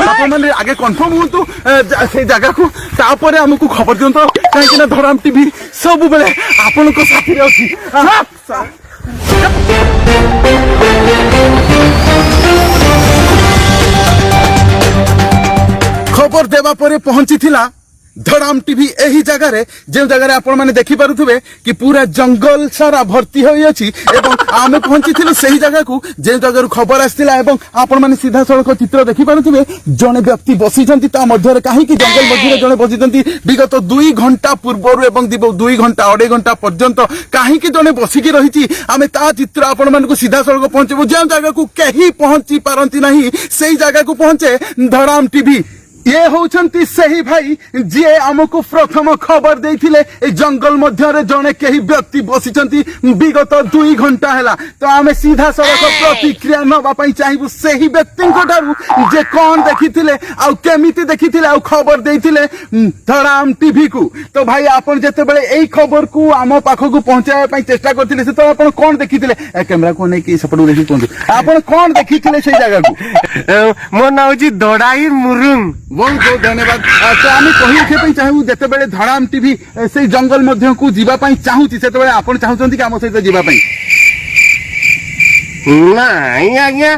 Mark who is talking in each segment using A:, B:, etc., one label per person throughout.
A: आपण माने आगे कन्फर्म हुंतु से जगह को तापर हमकु खबर दियंतो काहे कि धराम टीवी सब बेले आपण को साथी रे अछि खबर देवा परे पहुंची थिला धड़ाम टीवी एही जगह रे जे जगह रे आपण माने देखि पारुथबे कि पूरा जंगल सारा भर्ती होई अछि एवं आमे पहुंची थिलु सही जगह को जे जगह खबर आस्तिला एवं आपण माने सीधा सड़क चित्र देखि पारुथबे जने व्यक्ति बसी जंती ता मध्य रे काहे कि जंगल मध्य रे जने बसी जंती विगत 2 घंटा पूर्वरु एवं 2 घंटा 2.5 घंटा पर्यंत काहे कि जने बसी की रहिछि आमे ता चित्र आपण माने को सीधा सड़क पहुंचबो जे जगह को केही पहुंची पारंती नाही सही जगह को पहुंचे धड़ाम टीवी ये होचंती सही भाई जी आमको प्रथम खबर देथिले ए जंगल मध्य रे जने केही व्यक्ति बसिचंती विगत 2 घंटा हैला तो आमे सीधा सड़क प्रतिक्रिया नबा पई चाहिबु सही व्यक्ति को डारू जे कोन देखिथिले आ केमिति देखिथिले आ खबर देथिले धड़ाम टीवी को तो भाई आपण जते बेले एई खबर को आम पाखो को पहुंचाय पई चेष्टा करथिले से तो आपण कोन देखिथिले कैमरा को नै कि सपडू देखि कोन आपण कोन देखिथिले सेई जगह को
B: मो नाउ जी दडाई मुरुंग
A: बहुत बहुत धन्यवाद तो आम कही चाहू जिते बड़े धड़ाम टीवी से जंगल मध्य को जीवाई चाहूँ से आप चाहते कि आम सहित जीवाई
B: आज्ञा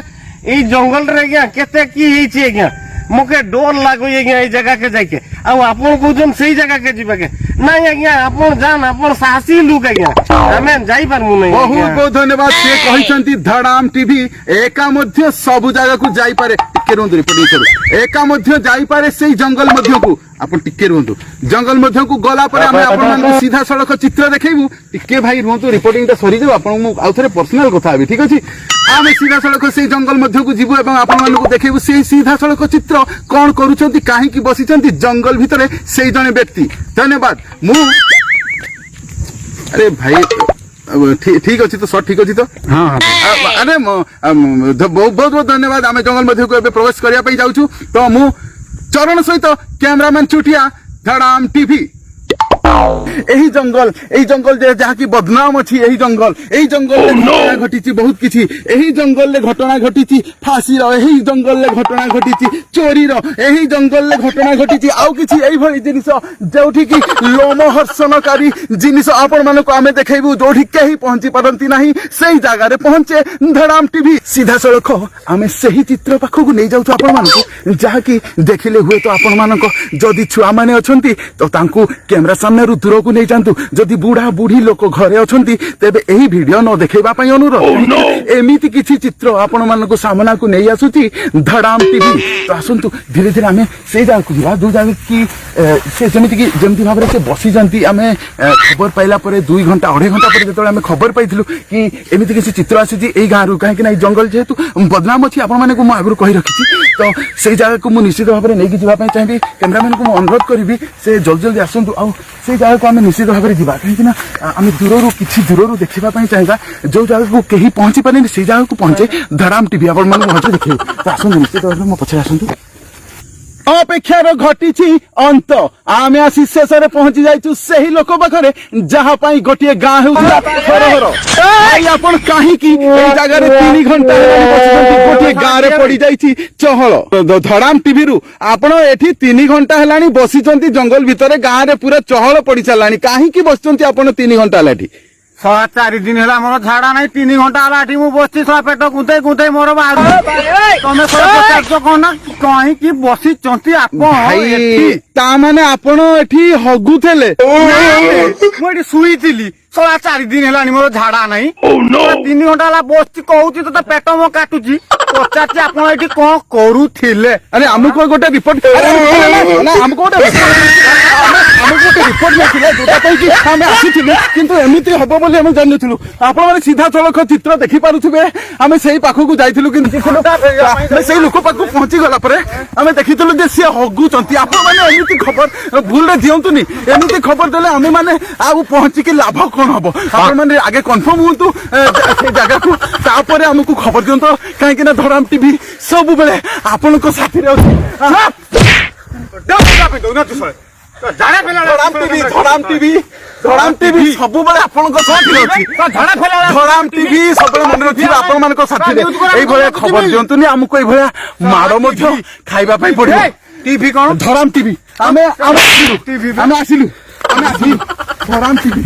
B: ये जंगल रे आज्ञा केते की आज्ञा मुके डर लागो आज्ञा ये जगह के जाके आपन कहउछन सही जगह के जीवा के नहीं आज्ञा आपन जान आपन साहसी लोक आज्ञा हमें जाई पारमु नहीं
A: बहुत बहुत धन्यवाद से कहिसंती धड़ाम टीवी एका मध्य सब जगह को जाई पारे टिके रुंदु रिपोर्टिंग करू एका मध्य जाई पारे सेही जंगल मध्य को आपण टिके रुंदु जंगल मध्य को गला पर हम आपण मान सीधा सड़क चित्र देखैबु टिके भाई रुंदु रिपोर्टिंग ता सरी देबो आपण मु आउ थरे पर्सनल कथा आबी ठीक अछि आमे सीधा सड़क सेही जंगल मध्य को जीवु एवं आपण मान को देखैबु सेही सीधा सड़क चित्र कोन करूछंती काहे की बसिचंती जंगल भितरे सेही जने व्यक्ति धन्यवाद मु अरे भाई ठीक अच्छी तो सर ठीक अच्छी तो हाँ हाँ अरे बहुत बहुत धन्यवाद आम जंगल मध्य को प्रवेश करने जाऊँ तो मु चरण सहित कैमरामैन चुटिया धड़ाम टीवी एही जंगल जहाँ की बदनाम अच्छी एही जंगल घटना घटी बहुत किसी एही जंगल घटना घटी फांसी एही जंगल घटना घटी चोरी एही जंगल घटना घटी आउ किछि एही भली जिनिस जोठी की लोमहर्षणकारी जिनिस आपण मानको आमे देखैबु जोठी केही पहुंची परंती नाही सेही जागा रे पहुंचे धड़ाम टीवी सीधा सड़क आमे सेही चित्र पाखो को नै जाउ आपण मानको जहाँ की देखिले हुए तो आपण मानको जदी छुआ माने अछंती तो तांकू कैमरा सामने दूर को नहीं जातु जदि बुढ़ा बुढ़ी लोक घरे अछंती तेबे एही वीडियो न देखैबा पई अनुरोध एमिति किछि चित्र आपण मानको सामना को नहीं आसुची धड़ाम टीवी तो आसंतु धीरे धीरे आमे से जागा को जीवा दु जागा की से जेमिति भाबरे से बसी जानती आमे खबर पाइला परे 2 घंटा 2.5 घंटा परे जेतले आमे खबर पाइथिलु कि एमिति किछि चित्र आसुची एई गां रु काहे कि नै जंगल जेतु बदनाम अछि आपण माने को म आगु कहि रखिछि तो से जागा को मु निश्चित भाबरे नै कि जीवा पई चाहि कैमरामैन को अनुरोध करिवि से जल्दी जल्दी आसंतु आ से जगह को आम निश्चित भाव में जावा कहीं आम दूर कि दूर देखा चाहिए जो जगह को कहीं पहुंची पारे से जगह को पहुंचे धड़ाम टीवी आप देखे तो आसतु निश्चित भाव में मो पछे आसतु अपेक्षार घटी अंत आमे आसी शेष में पहुंची जाइछु सही लोक पाखरे जहाँ पाई गोटे गाँ होउला हरहर भाई आपण काहे की ए जगह रे 3 घंटा गोटे गाँ रे पड़ी जाइछि चहल धड़ाम टीवी रु आपण एठी 3 घंटा हेलानी बसिचंती जंगल भितरे गाँ रे पूरा चहल पड़ी चलानी काहे की बसचंती आपण 3 घंटा लाठी
B: 4 दिन है मोर झाड़ा नहीं 3 घंटा लाठी मु बसी पेट गुंते गुंते मोर बाहर तमे कौन कहीं की बसी चंती
A: भाई ता माने आपण एठी हगुथेले
B: मु एठी सुईतिली 4 दिन है मोर झाड़ा नहीं 3 घंटा ला बसी कहूची तो पेट मो काटुची पचाची आपण एठी कोन करूथिले
A: अरे हमको गोटे रिपोर्ट ना हमको गोटे रिपोर्ट नथिले जोटा पई कि हम आसीथिले किंतु एमिति हबो बोली हम जानथिलु आपण माने सीधा सड़क चित्र देखि पारुथिबे हम सेही पाखो को जाइथिलु किंतु सेही लोक पाखो पहुंची गला परे हम देखिथिलु जे से हगु चंती आपण माने एमिति खबर भूल रे दियंतुनी एमिति खबर देले हम माने आउ पहुंची के लाभ कोन हबो आपण माने आगे कन्फर्म हुंतु से जगह को तापर हमकु खबर दियंतो काहे कि ना धड़ाम टीवी सब बेले आपण को साथी रे अछि ଧଡ଼ାମ ଟିଭି ସବୁବେଳେ ଆପଣଙ୍କ ସାଥିରେ ଅଛି। ଧଡ଼ାମ ଟିଭି ସବୁବେଳେ ମନେ ରଖିବେ ଆପଣମାନଙ୍କ ସାଥିରେ। ଏଇଭଳିଆ ଖବର ଦିଅନ୍ତୁନି, ଆମକୁ ଏଇଭଳିଆ ମାଡ଼ ମଧ୍ୟ ଖାଇବା ପାଇଁ ପଡିବ। ଟିଭି କଣ? ଧଡ଼ାମ ଟିଭି। ଆମେ ଆସିଲୁ ଧଡ଼ାମ ଟିଭି।